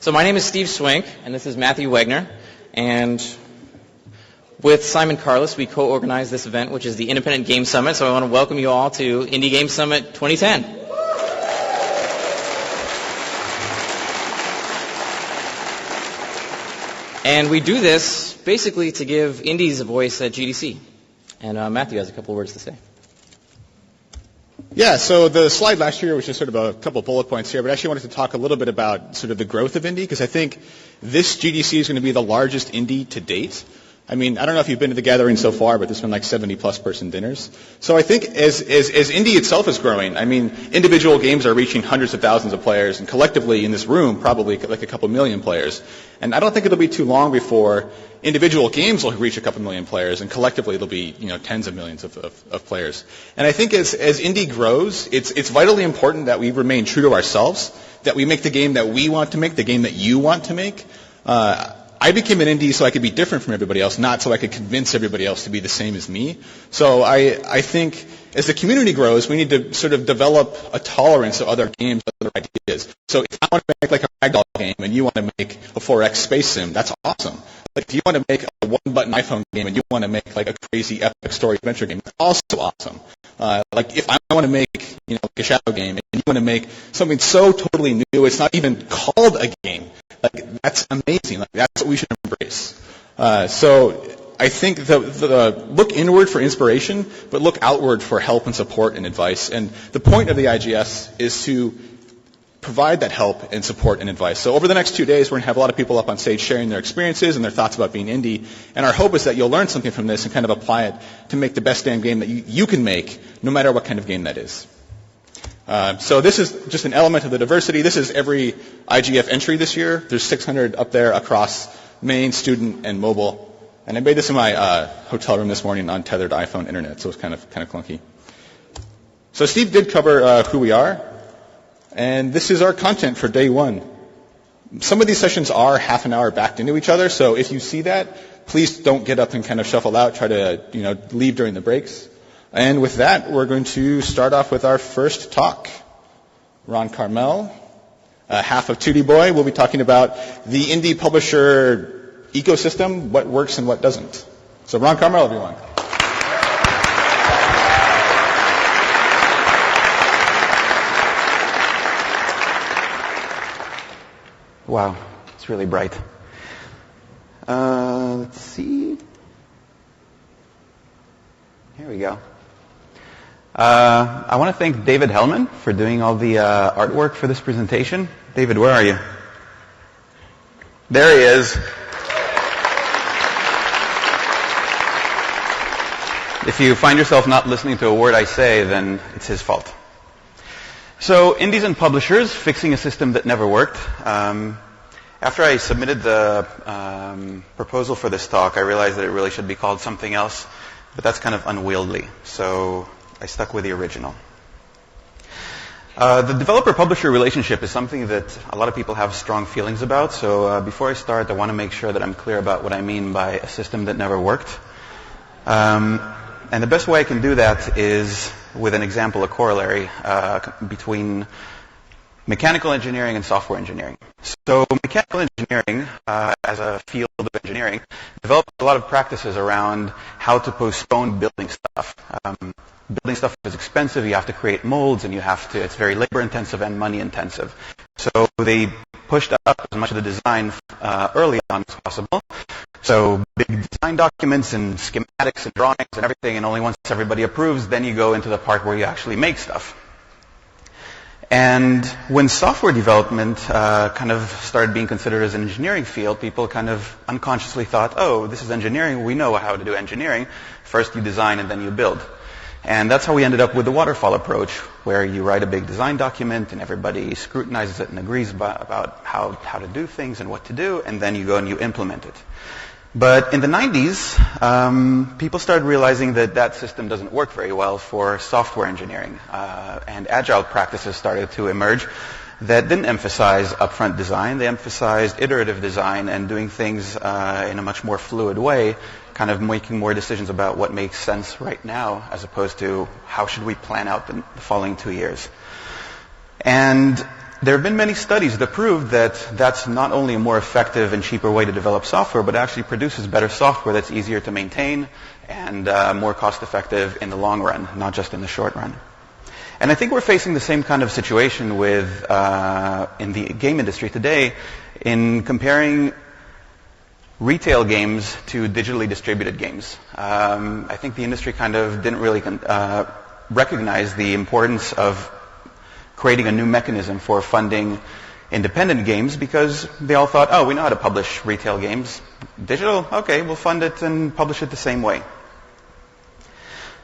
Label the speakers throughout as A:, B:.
A: So my name is Steve Swink, and this is Matthew Wegner. And with Simon Carlos, we co-organized this event, which is the Independent Game Summit. So I want to welcome you all to Indie Game Summit 2010. And we do this basically to give indies a voice at GDC. And Matthew has a couple words to say.
B: Yeah, so the slide last year was just sort of a couple bullet points here, but I actually wanted to talk a little bit about sort of the growth of indie, because I think this GDC is going to be the largest indie to date. I mean, I don't know if you've been to the gathering so far, but there's been like 70-plus person dinners. So I think as indie itself is growing, I mean, individual games are reaching hundreds of thousands of players, and collectively in this room, probably like a couple million players. And I don't think it'll be too long before individual games will reach a couple million players, and collectively it'll be, tens of millions of players. And I think as indie grows, it's vitally important that we remain true to ourselves, that we make the game that we want to make, the game that you want to make. I became an indie so I could be different from everybody else, not so I could convince everybody else to be the same as me. So I think as the community grows, we need to sort of develop a tolerance of other games, other ideas. So if I want to make like a ragdoll game and you want to make a 4X space sim, that's awesome. Like if you want to make a one-button iPhone game and you want to make like a crazy epic story adventure game, that's also awesome. Like if I want to make, like a shadow game and you want to make something so totally new, it's not even called a game. Like that's amazing. Like that's what we should embrace. So I think the look inward for inspiration, but look outward for help and support and advice. And the point of the IGS is to provide that help and support and advice. So over the next 2 days, we're going to have a lot of people up on stage sharing their experiences and their thoughts about being indie. And our hope is that you'll learn something from this and kind of apply it to make the best damn game that you can make, no matter what kind of game that is. So this is just an element of the diversity. This is every IGF entry this year. There's 600 up there across main, student, and mobile. And I made this in my hotel room this morning on tethered iPhone internet, so it's kind of clunky. So Steve did cover who we are. And this is our content for day one. Some of these sessions are half an hour backed into each other, so if you see that, please don't get up and kind of shuffle out. Try to, leave during the breaks. And with that, we're going to start off with our first talk. Ron Carmel, half of 2D Boy, will be talking about the indie publisher ecosystem, what works and what doesn't. So Ron Carmel, everyone.
C: Wow, it's really bright. Let's see. Here we go. I want to thank David Hellman for doing all the artwork for this presentation. David, where are you? There he is. If you find yourself not listening to a word I say, then it's his fault. So, indies and publishers, fixing a system that never worked. After I submitted the proposal for this talk, I realized that it really should be called something else, but that's kind of unwieldy, so I stuck with the original. The developer-publisher relationship is something that a lot of people have strong feelings about, so before I start, I want to make sure that I'm clear about what I mean by a system that never worked. And the best way I can do that is with an example, a corollary between mechanical engineering and software engineering. So mechanical engineering, as a field of engineering, developed a lot of practices around how to postpone building stuff. Building stuff is expensive, you have to create molds, and it's very labor-intensive and money-intensive. So they pushed up as much of the design early on as possible. So big design documents and schematics and drawings and everything, and only once everybody approves, then you go into the part where you actually make stuff. And when software development kind of started being considered as an engineering field, people kind of unconsciously thought, oh, this is engineering, we know how to do engineering. First you design and then you build. And that's how we ended up with the waterfall approach, where you write a big design document and everybody scrutinizes it and agrees about how to do things and what to do, and then you go and you implement it. But in the 90s, people started realizing that system doesn't work very well for software engineering, and agile practices started to emerge that didn't emphasize upfront design. They emphasized iterative design and doing things in a much more fluid way, kind of making more decisions about what makes sense right now as opposed to how should we plan out the following 2 years. And there have been many studies that prove that that's not only a more effective and cheaper way to develop software, but actually produces better software that's easier to maintain and more cost-effective in the long run, not just in the short run. And I think we're facing the same kind of situation with in the game industry today in comparing retail games to digitally distributed games. I think the industry kind of didn't really recognize the importance of creating a new mechanism for funding independent games because they all thought, oh, we know how to publish retail games. Digital, okay, we'll fund it and publish it the same way.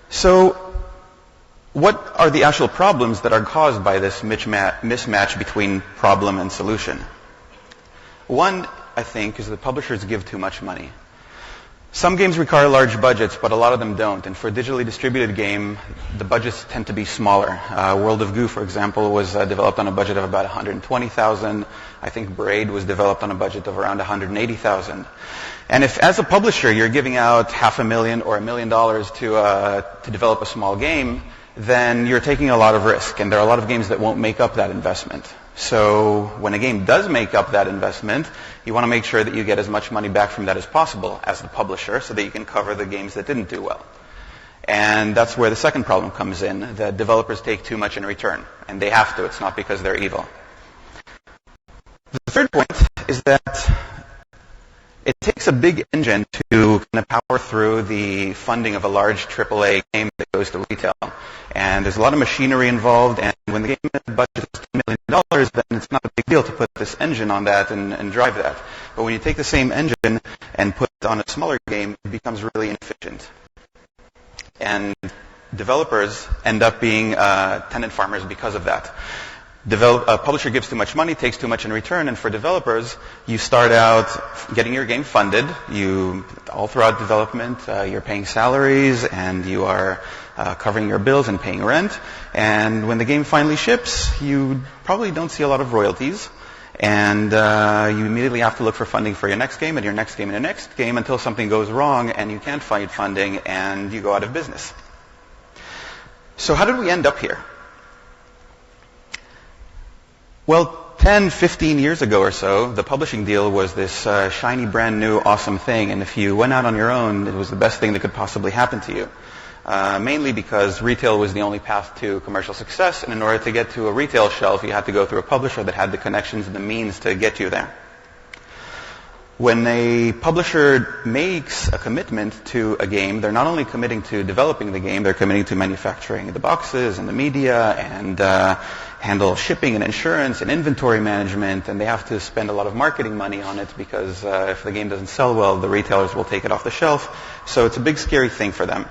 C: So what are the actual problems that are caused by this mismatch between problem and solution? One, I think, is that publishers give too much money. Some games require large budgets, but a lot of them don't. And for a digitally distributed game, the budgets tend to be smaller. World of Goo, for example, was developed on a budget of about $120,000. I think Braid was developed on a budget of around $180,000. And if, as a publisher, you're giving out $500,000 or $1 million to develop a small game, then you're taking a lot of risk. And there are a lot of games that won't make up that investment. So when a game does make up that investment, you want to make sure that you get as much money back from that as possible as the publisher so that you can cover the games that didn't do well. And that's where the second problem comes in, that developers take too much in return. And they have to. It's not because they're evil. The third point is that it takes a big engine to kind of power through the funding of a large AAA game that goes to retail. And there's a lot of machinery involved, and when the game budget is $10 million, then it's not a big deal to put this engine on that and drive that. But when you take the same engine and put it on a smaller game, it becomes really inefficient. And developers end up being tenant farmers because of that. A publisher gives too much money, takes too much in return, and for developers, you start out getting your game funded. All throughout development, you're paying salaries, and you are covering your bills and paying rent. And when the game finally ships, you probably don't see a lot of royalties. And you immediately have to look for funding for your next game, and your next game, and your next game, until something goes wrong, and you can't find funding, and you go out of business. So how did we end up here? Well, 10, 15 years ago or so, the publishing deal was this shiny, brand new, awesome thing. And if you went out on your own, it was the best thing that could possibly happen to you. Mainly because retail was the only path to commercial success. And in order to get to a retail shelf, you had to go through a publisher that had the connections and the means to get you there. When a publisher makes a commitment to a game, they're not only committing to developing the game, they're committing to manufacturing the boxes and the media and handle shipping and insurance and inventory management, and they have to spend a lot of marketing money on it because if the game doesn't sell well, the retailers will take it off the shelf. So it's a big, scary thing for them.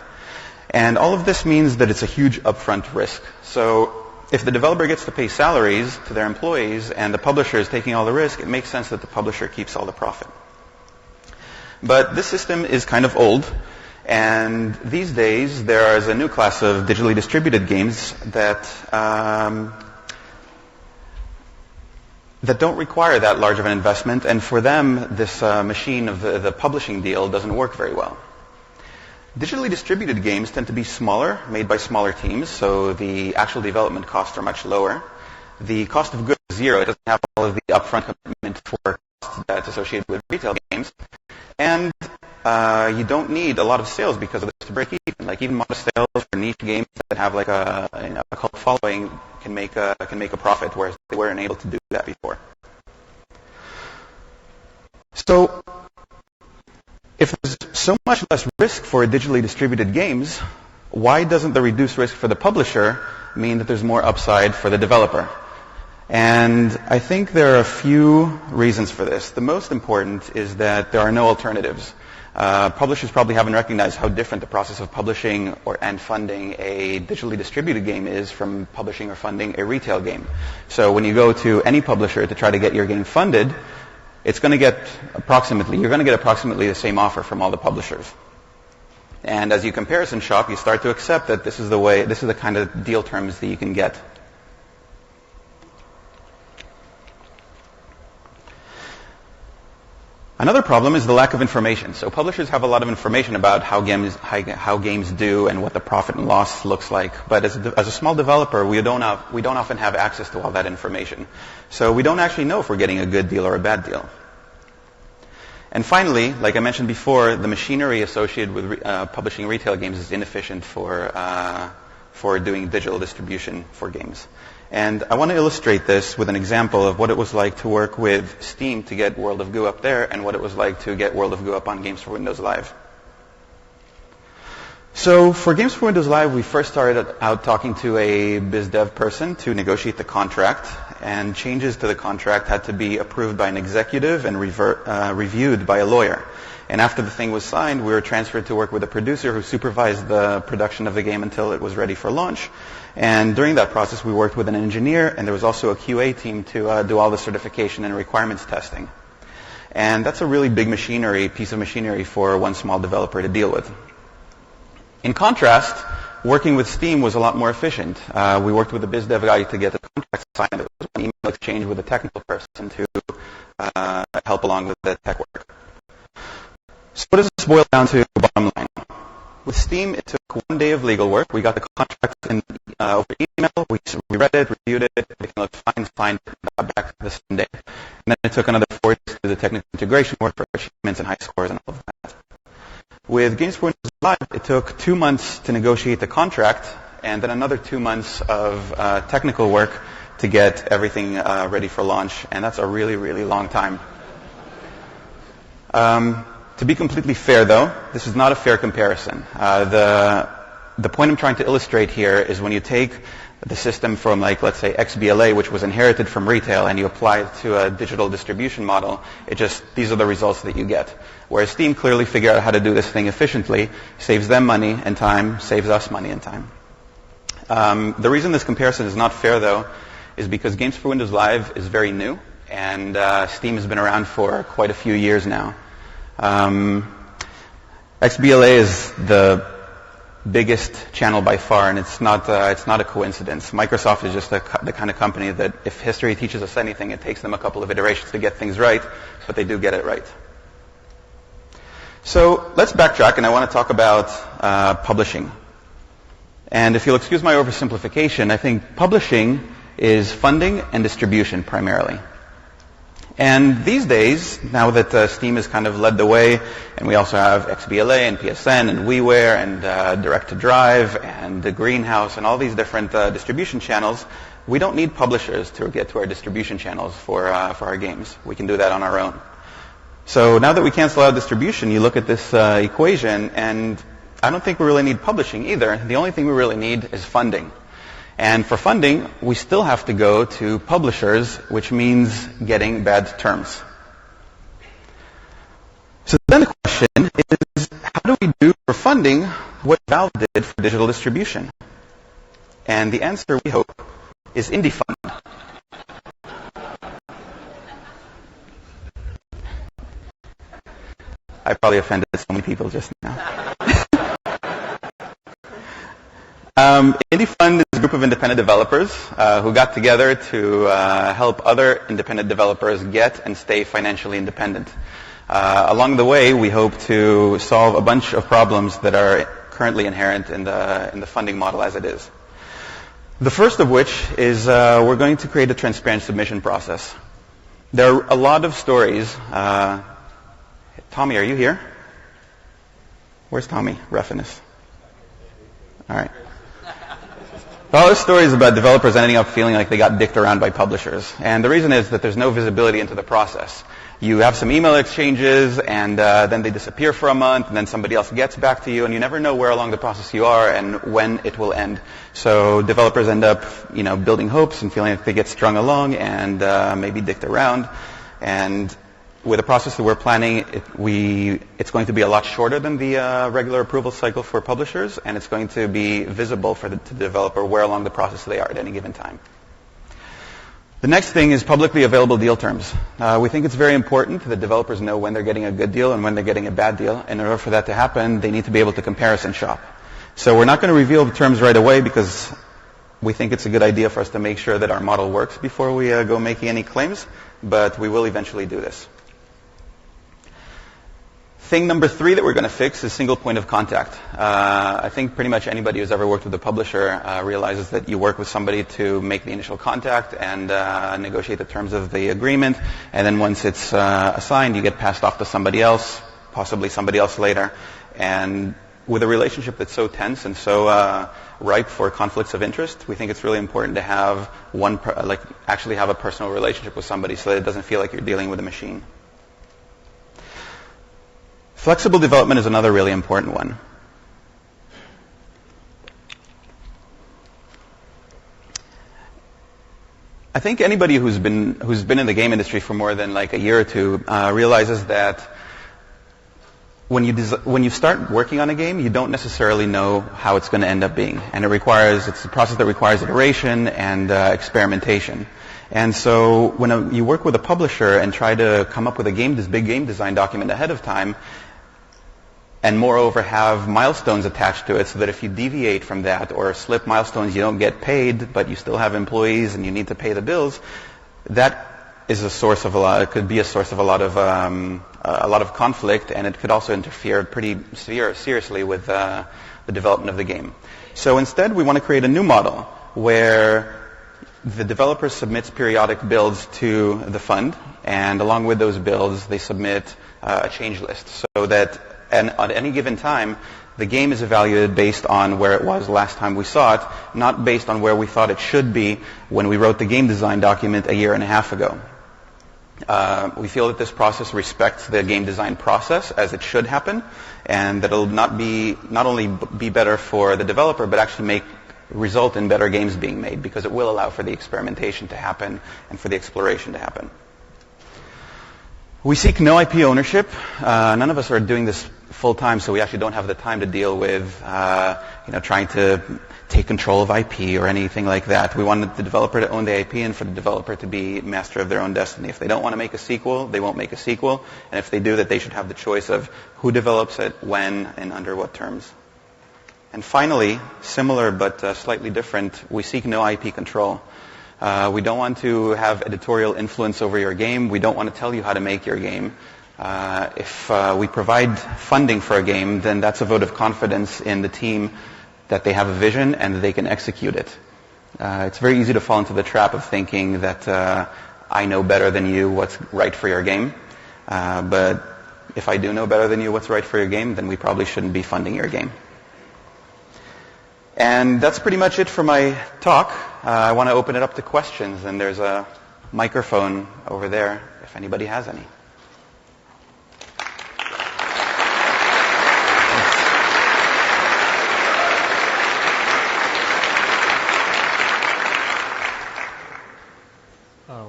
C: And all of this means that it's a huge upfront risk. So if the developer gets to pay salaries to their employees and the publisher is taking all the risk, it makes sense that the publisher keeps all the profit. But this system is kind of old, and these days there is a new class of digitally distributed games that don't require that large of an investment, and for them this machine of the publishing deal doesn't work very well. Digitally distributed games tend to be smaller, made by smaller teams, so the actual development costs are much lower. The cost of goods is zero. It doesn't have all of the upfront commitment for costs that's associated with retail games. And you don't need a lot of sales because of this to break even. Like even modest sales for niche games that have like a cult following can make a profit, whereas they weren't able to do that before. So if there's so much less risk for digitally distributed games, why doesn't the reduced risk for the publisher mean that there's more upside for the developer? And I think there are a few reasons for this. The most important is that there are no alternatives. Publishers probably haven't recognized how different the process of publishing and funding a digitally distributed game is from publishing or funding a retail game. So when you go to any publisher to try to get your game funded, you're going to get approximately the same offer from all the publishers. And as you comparison shop, you start to accept that this is the kind of deal terms that you can get. Another problem is the lack of information. So publishers have a lot of information about how games do and what the profit and loss looks like. But as a small developer, we don't often have access to all that information. So we don't actually know if we're getting a good deal or a bad deal. And finally, like I mentioned before, the machinery associated with publishing retail games is inefficient for doing digital distribution for games. And I want to illustrate this with an example of what it was like to work with Steam to get World of Goo up there and what it was like to get World of Goo up on Games for Windows Live. So for Games for Windows Live, we first started out talking to a biz dev person to negotiate the contract, and changes to the contract had to be approved by an executive and reviewed by a lawyer. And after the thing was signed, we were transferred to work with a producer who supervised the production of the game until it was ready for launch. And during that process, we worked with an engineer, and there was also a QA team to do all the certification and requirements testing. And that's a really big piece of machinery for one small developer to deal with. In contrast, working with Steam was a lot more efficient. We worked with a biz dev guy to get the contract signed. It was an email exchange with a technical person to help along with the tech work. So what does this boil down to, bottom line? With Steam, it took 1 day of legal work. We got the contract over email. We read it, reviewed it. Everything looked fine, signed it, got back the same day. And then it took another 4 days to do the technical integration work for achievements and high scores and all of that. With Games for Windows Live, it took 2 months to negotiate the contract and then another 2 months of technical work to get everything ready for launch. And that's a really, really long time. To be completely fair, though, this is not a fair comparison. The point I'm trying to illustrate here is when you take the system from, like, let's say, XBLA, which was inherited from retail, and you apply it to a digital distribution model, these are the results that you get. Whereas Steam clearly figured out how to do this thing efficiently, saves them money and time, saves us money and time. The reason this comparison is not fair, though, is because Games for Windows Live is very new, and Steam has been around for quite a few years now. XBLA is the biggest channel by far, and it's not a coincidence. Microsoft is just the kind of company that if history teaches us anything, it takes them a couple of iterations to get things right, but they do get it right. So let's backtrack, and I want to talk about publishing. And if you'll excuse my oversimplification, I think publishing is funding and distribution primarily. And these days, now that Steam has kind of led the way, and we also have XBLA and PSN and WiiWare and Direct-to-Drive and the Greenhouse and all these different distribution channels, we don't need publishers to get to our distribution channels for our games. We can do that on our own. So now that we cancel out distribution, you look at this equation, and I don't think we really need publishing either. The only thing we really need is funding. And for funding, we still have to go to publishers, which means getting bad terms. So then the question is, how do we do for funding what Valve did for digital distribution? And the answer, we hope, is IndieFund. I probably offended so many people just now. IndieFund is a group of independent developers who got together to help other independent developers get and stay financially independent. Along the way, we hope to solve a bunch of problems that are currently inherent in the funding model as it is. The first of which is we're going to create a transparent submission process. There are a lot of stories. Tommy, are you here? Where's Tommy Ruffinus? All right. All those stories about developers ending up feeling like they got dicked around by publishers. And the reason is that there's no visibility into the process. You have some email exchanges, and then they disappear for a month, and then somebody else gets back to you, and you never know where along the process you are and when it will end. So developers end up, building hopes and feeling like they get strung along and maybe dicked around. And with the process that we're planning, it's going to be a lot shorter than the regular approval cycle for publishers, and it's going to be visible to the developer where along the process they are at any given time. The next thing is publicly available deal terms. We think it's very important that developers know when they're getting a good deal and when they're getting a bad deal. In order for that to happen, they need to be able to comparison shop. So we're not going to reveal the terms right away because we think it's a good idea for us to make sure that our model works before we go making any claims, but we will eventually do this. Thing number 3 that we're going to fix is single point of contact. I think pretty much anybody who's ever worked with a publisher realizes that you work with somebody to make the initial contact and negotiate the terms of the agreement, and then once it's assigned, you get passed off to somebody else, possibly somebody else later. And with a relationship that's so tense and so ripe for conflicts of interest, we think it's really important to have actually have a personal relationship with somebody so that it doesn't feel like you're dealing with a machine. Flexible development is another really important one. I think anybody who's been in the game industry for more than like a year or two realizes that when you start working on a game, you don't necessarily know how it's going to end up being, and it's a process that requires iteration and experimentation. And so when you work with a publisher and try to come up with this big game design document ahead of time, and moreover have milestones attached to it so that if you deviate from that or slip milestones, you don't get paid, but you still have employees and you need to pay the bills, that is it could be a source of a lot of conflict, and it could also interfere pretty seriously with the development of the game. So instead, we want to create a new model where the developer submits periodic builds to the fund, and along with those builds, they submit a change list so that at any given time, the game is evaluated based on where it was last time we saw it, not based on where we thought it should be when we wrote the game design document a year and a half ago. We feel that this process respects the game design process as it should happen, and that it'll not only be better for the developer, but actually result in better games being made, because it will allow for the experimentation to happen and for the exploration to happen. We seek no IP ownership. None of us are doing this full time, so we actually don't have the time to deal with trying to take control of IP or anything like that. We want the developer to own the IP and for the developer to be master of their own destiny. If they don't want to make a sequel, they won't make a sequel. And if they do, that they should have the choice of who develops it, when, and under what terms. And finally, similar but slightly different, we seek no IP control. We don't want to have editorial influence over your game. We don't want to tell you how to make your game. If we provide funding for a game, then that's a vote of confidence in the team that they have a vision and that they can execute it. It's very easy to fall into the trap of thinking that I know better than you what's right for your game. But if I do know better than you what's right for your game, then we probably shouldn't be funding your game. And that's pretty much it for my talk. I want to open it up to questions, and there's a microphone over there if anybody has any.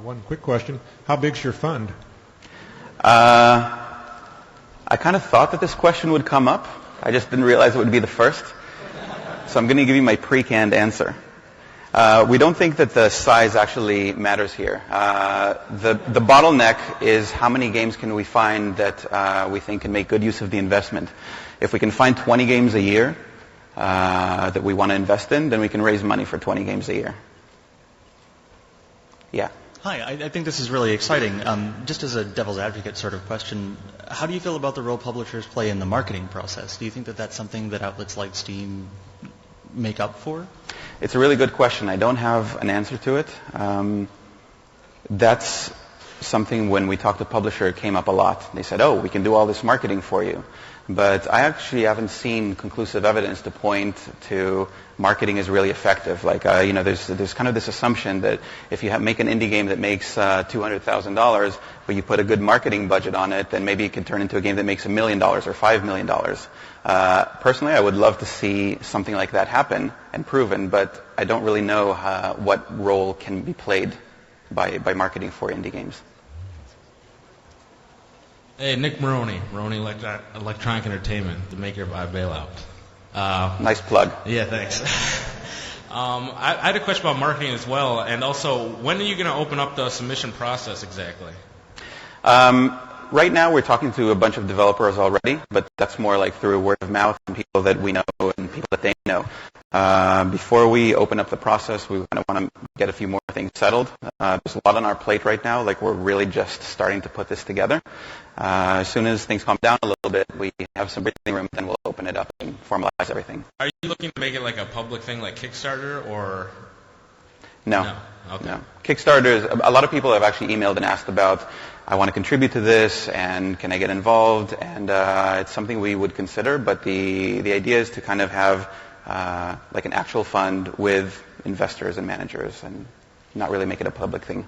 D: One quick question. How big's your fund?
C: I kind of thought that this question would come up. I just didn't realize it would be the first. So I'm going to give you my pre-canned answer. We don't think that the size actually matters here. The bottleneck is how many games can we find that we think can make good use of the investment. If we can find 20 games a year that we want to invest in, then we can raise money for 20 games a year. Yeah.
E: Hi, I think this is really exciting. Just as a devil's advocate sort of question, how do you feel about the role publishers play in the marketing process? Do you think that that's something that outlets like Steam make up for?
C: It's a really good question. I don't have an answer to it. That's something when we talked to publisher, it came up a lot. They said, we can do all this marketing for you. But I actually haven't seen conclusive evidence to point to marketing is really effective. Like, there's kind of this assumption that if you make an indie game that makes $200,000, but you put a good marketing budget on it, then maybe it can turn into a game that makes $1 million or $5 million. Personally, I would love to see something like that happen and proven, but I don't really know what role can be played by marketing for indie games.
F: Hey, Nick Maroney, Electronic Entertainment, the maker of iBailout.
C: Nice plug.
F: Yeah, thanks. I had a question about marketing as well, and also, when are you going to open up the submission process exactly?
C: Right now, we're talking to a bunch of developers already, but that's more like through word of mouth and people that we know and people that they know. Before we open up the process, we kind of want to get a few more things settled. There's a lot on our plate right now. Like, we're really just starting to put this together. As soon as things calm down a little bit, we have some breathing room, then we'll open it up and formalize everything.
F: Are you looking to make it like a public thing like Kickstarter or?
C: No.
F: No. Okay.
C: No. Kickstarter, a lot of people have actually emailed and asked about, I want to contribute to this, and can I get involved? And it's something we would consider, but the idea is to kind of have like an actual fund with investors and managers and not really make it a public thing.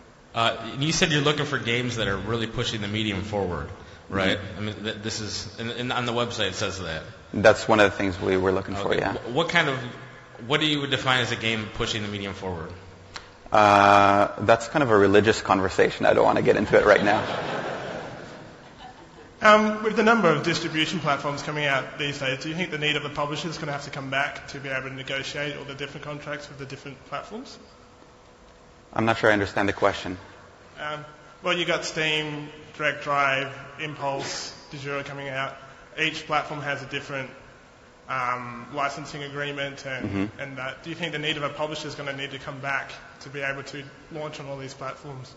F: You said you're looking for games that are really pushing the medium forward, right? I mean, this is, and on the website it says that.
C: That's one of the things we were looking for, yeah.
F: What do you define as a game pushing the medium forward?
C: That's kind of a religious conversation. I don't want to get into it right now.
G: With the number of distribution platforms coming out these days, do you think the need of the publisher is going to have to come back to be able to negotiate all the different contracts with the different platforms?
C: I'm not sure I understand the question.
G: Well, you got Steam, Direct Drive, Impulse, De Jure coming out. Each platform has a different licensing agreement, and that. Do you think the need of a publisher is going to need to come back to be able to launch on all these platforms?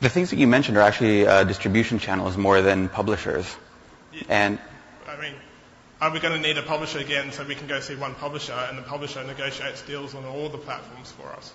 C: The things that you mentioned are actually distribution channels more than publishers. And
G: I mean, are we going to need a publisher again so we can go see one publisher and the publisher negotiates deals on all the platforms for us?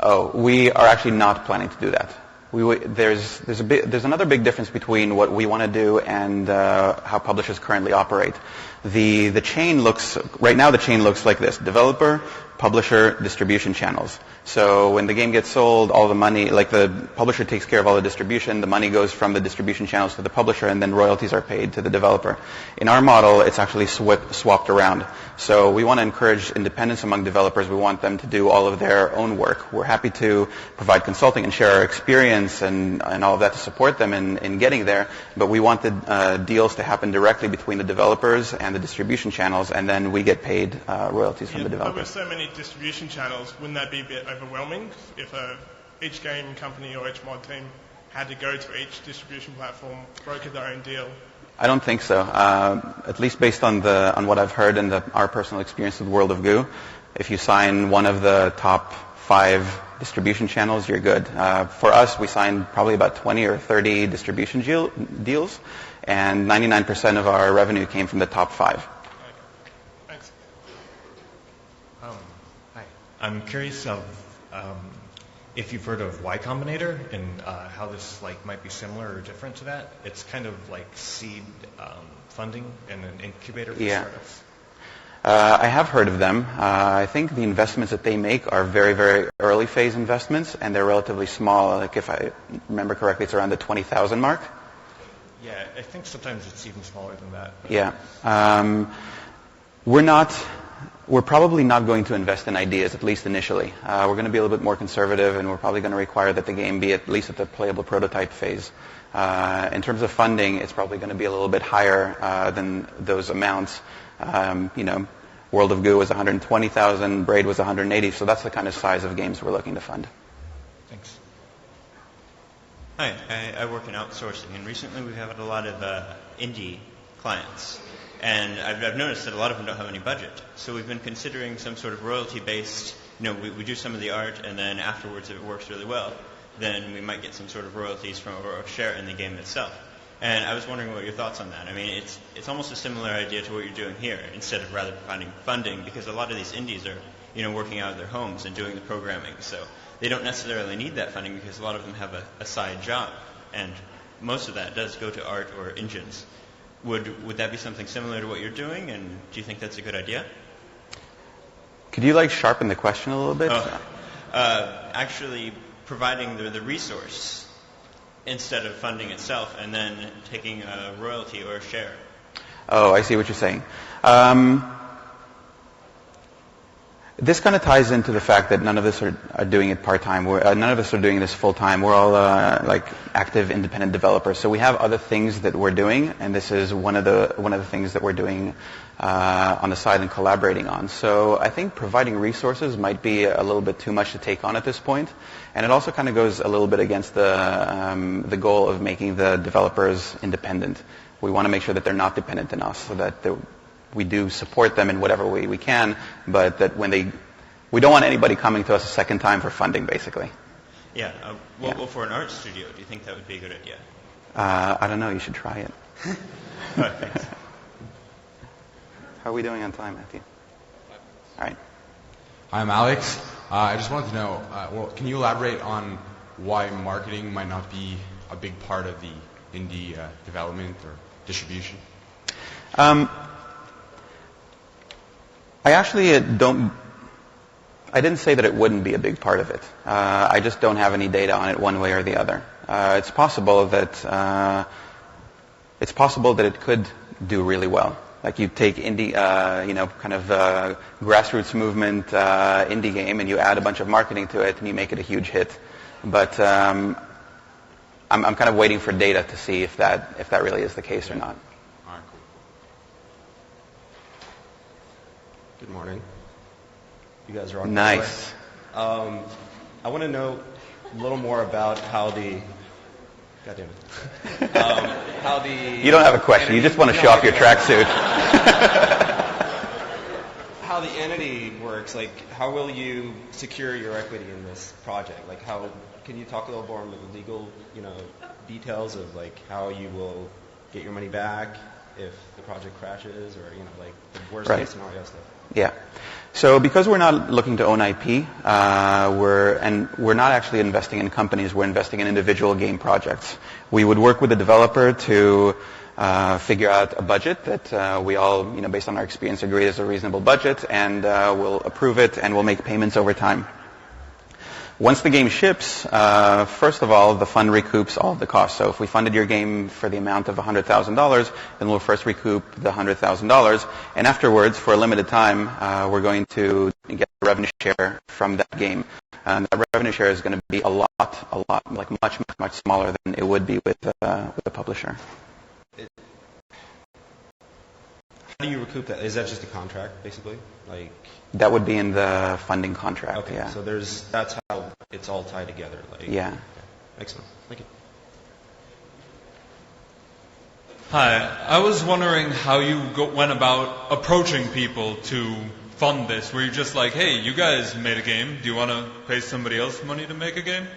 C: Oh, we are actually not planning to do that. There's another big difference between what we want to do and how publishers currently operate. The chain looks right now. The chain looks like this: developer, publisher, distribution channels. So when the game gets sold, all the money, like the publisher takes care of all the distribution, the money goes from the distribution channels to the publisher, and then royalties are paid to the developer. In our model, it's actually swapped around. So we want to encourage independence among developers. We want them to do all of their own work. We're happy to provide consulting and share our experience and all of that to support them in getting there, but we want the deals to happen directly between the developers and the distribution channels, and then we get paid royalties from the
G: But
C: developers.
G: with so many distribution channels, wouldn't that be a bit overwhelming if each game company or each mod team had to go to each distribution platform, broker their own deal?
C: I don't think so. At least based on what I've heard and our personal experience with World of Goo, if you sign one of the top 5 distribution channels, you're good. For us, we signed probably about 20 or 30 distribution deals, and 99% of our revenue came from the top 5.
G: Okay. Thanks.
H: Hi. I'm curious of if you've heard of Y Combinator and how this might be similar or different to that. It's kind of like seed funding and an incubator for startups.
C: I have heard of them. I think the investments that they make are very, very early phase investments, and they're relatively small. Like, if I remember correctly, it's around the 20,000 mark.
H: Yeah, I think sometimes it's even smaller than that.
C: Yeah. We're probably not going to invest in ideas, at least initially. We're going to be a little bit more conservative, and we're probably going to require that the game be at least at the playable prototype phase. In terms of funding, it's probably going to be a little bit higher than those amounts. World of Goo was 120,000, Braid was 180, so that's the kind of size of games we're looking to fund.
H: Thanks.
I: Hi, I work in outsourcing, and recently we've had a lot of indie clients. And I've noticed that a lot of them don't have any budget. So we've been considering some sort of royalty-based, we do some of the art, and then afterwards, if it works really well, then we might get some sort of royalties from or a share in the game itself. And I was wondering what your thoughts on that. I mean, it's almost a similar idea to what you're doing here, instead of rather finding funding, because a lot of these indies are, working out of their homes and doing the programming. So they don't necessarily need that funding because a lot of them have a side job, and most of that does go to art or engines. Would that be something similar to what you're doing, and do you think that's a good idea?
C: Could you sharpen the question a little bit?
I: Actually providing the resource instead of funding itself, and then taking a royalty or a share.
C: Oh, I see what you're saying. This kind of ties into the fact that none of us are doing it part-time. None of us are doing this full-time. We're all like active independent developers. So we have other things that we're doing, and this is one of the things that we're doing on the side and collaborating on. So I think providing resources might be a little bit too much to take on at this point, and it also kind of goes a little bit against the goal of making the developers independent. We want to make sure that they're not dependent on us, so that we do support them in whatever way we can, but that we don't want anybody coming to us a second time for funding, basically.
I: Yeah. Well, for an art studio, do you think that would be a good idea?
C: I don't know. You should try it.
I: All right, thanks.
C: How are we doing on time, Matthew? All right.
J: Hi, I'm Alex. I just wanted to know, can you elaborate on why marketing might not be a big part of the indie development or distribution?
C: I actually I didn't say that it wouldn't be a big part of it. I just don't have any data on it one way or the other. It's possible that it could do really well. Like you take indie, kind of grassroots movement indie game, and you add a bunch of marketing to it, and you make it a huge hit. But I'm kind of waiting for data to see if that really is the case or not.
J: All right, cool. Good morning. You guys are on.
C: Nice.
J: I want to know a little more about how the. God damn it. How the.
C: You don't have a question. You just want to show off your tracksuit.
J: How the entity works. Like, how will you secure your equity in this project? Like, how can you talk a little more on the legal, details of like how you will get your money back if the project crashes, or like the worst case scenario stuff?
C: Yeah. So because we're not looking to own IP, we're not actually investing in companies, we're investing in individual game projects. We would work with the developer to figure out a budget that we all, based on our experience, agree is a reasonable budget, and we'll approve it, and we'll make payments over time. Once the game ships, first of all, the fund recoups all of the costs. So if we funded your game for the amount of $100,000, then we'll first recoup the $100,000. And afterwards, for a limited time, we're going to get a revenue share from that game. And that revenue share is going to be a lot, like much smaller than it would be with a publisher.
J: How do you recoup that? Is that just a contract, basically? Like
C: that would be in the funding contract.
J: Okay,
C: yeah.
J: So that's how it's all tied together. Like,
C: yeah.
J: Okay. Excellent. Thank you.
K: Hi, I was wondering how you went about approaching people to fund this. Were you just like, hey, you guys made a game. Do you want to pay somebody else money to make a game?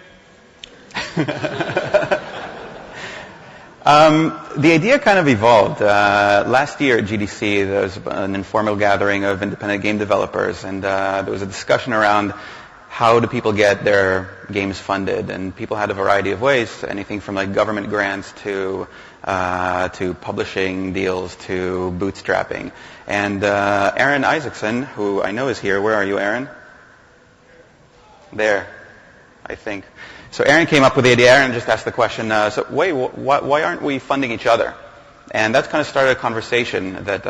C: The idea kind of evolved. Last year at GDC, there was an informal gathering of independent game developers, and there was a discussion around how do people get their games funded, and people had a variety of ways, anything from like government grants to publishing deals to bootstrapping. And Aaron Isaacson, who I know is here, where are you, Aaron? There, I think. So Aaron came up with the idea. Aaron just asked the question, why aren't we funding each other? And that's kind of started a conversation that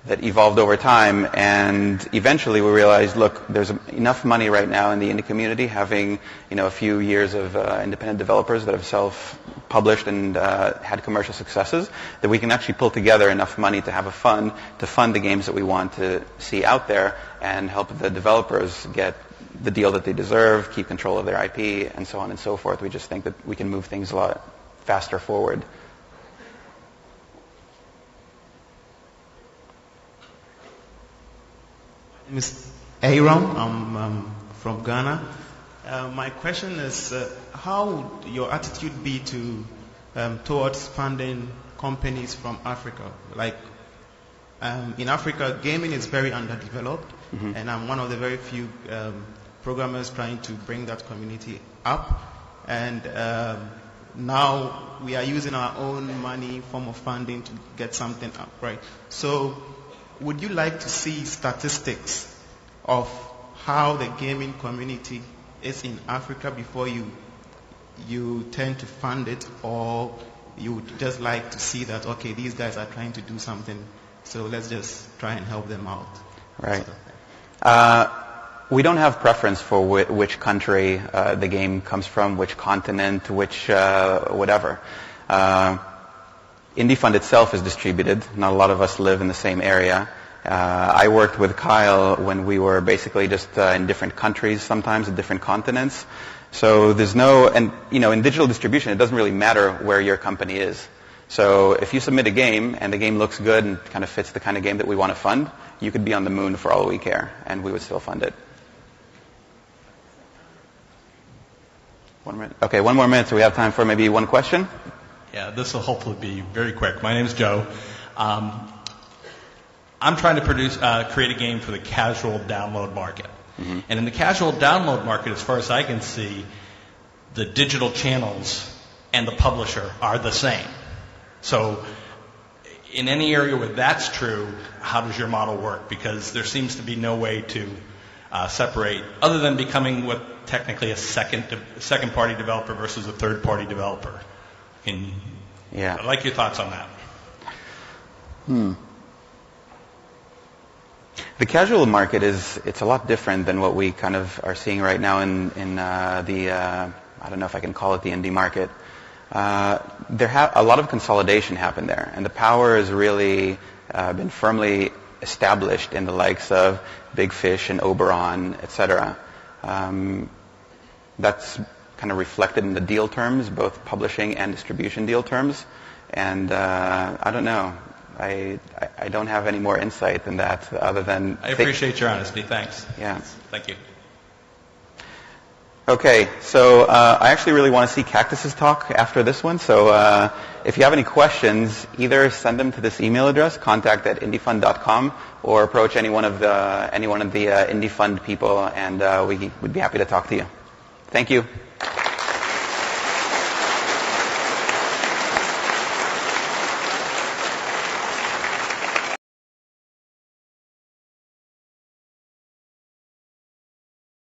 C: evolved over time. And eventually we realized, look, there's enough money right now in the indie community, having a few years of independent developers that have self-published and had commercial successes, that we can actually pull together enough money to have a fund to fund the games that we want to see out there and help the developers get the deal that they deserve, keep control of their IP, and so on and so forth. We just think that we can move things a lot faster forward.
L: My name is Aaron. I'm from Ghana. My question is, how would your attitude be towards funding companies from Africa? Like, in Africa, gaming is very underdeveloped, and I'm one of the very few programmers trying to bring that community up. And now we are using our own money, form of funding, to get something up, right? So would you like to see statistics of how the gaming community is in Africa before you tend to fund it, or you would just like to see that, okay, these guys are trying to do something, so let's just try and help them out?
C: Right. We don't have preference for which country the game comes from, which continent, which whatever. Indie Fund itself is distributed. Not a lot of us live in the same area. I worked with Kyle when we were basically just in different countries, sometimes in different continents. So there's in digital distribution, it doesn't really matter where your company is. So if you submit a game and the game looks good and kind of fits the kind of game that we want to fund, you could be on the moon for all we care, and we would still fund it. 1 minute. Okay, 1 more minute, so we have time for maybe one question.
M: Yeah, this will hopefully be very quick. My name is Joe. I'm trying to create a game for the casual download market. Mm-hmm. And in the casual download market, as far as I can see, the digital channels and the publisher are the same. So in any area where that's true, how does your model work? Because there seems to be no way to separate, other than becoming what technically a second-party developer versus a third-party developer. I'd like your thoughts on that.
C: The casual market it's a lot different than what we kind of are seeing right now in the I don't know if I can call it the indie market. A lot of consolidation happened there, and the power has really been firmly established in the likes of Big Fish and Oberon, etc. That's kind of reflected in the deal terms, both publishing and distribution deal terms. And I don't know. I don't have any more insight than that, other than...
M: I appreciate your honesty. Thanks.
C: Yeah.
M: Thank you.
C: Okay, so I actually really want to see Cactus's talk after this one. So if you have any questions, either send them to this email address, contact@indiefund.com, or approach any one of the Indie Fund people, and we would be happy to talk to you. Thank you.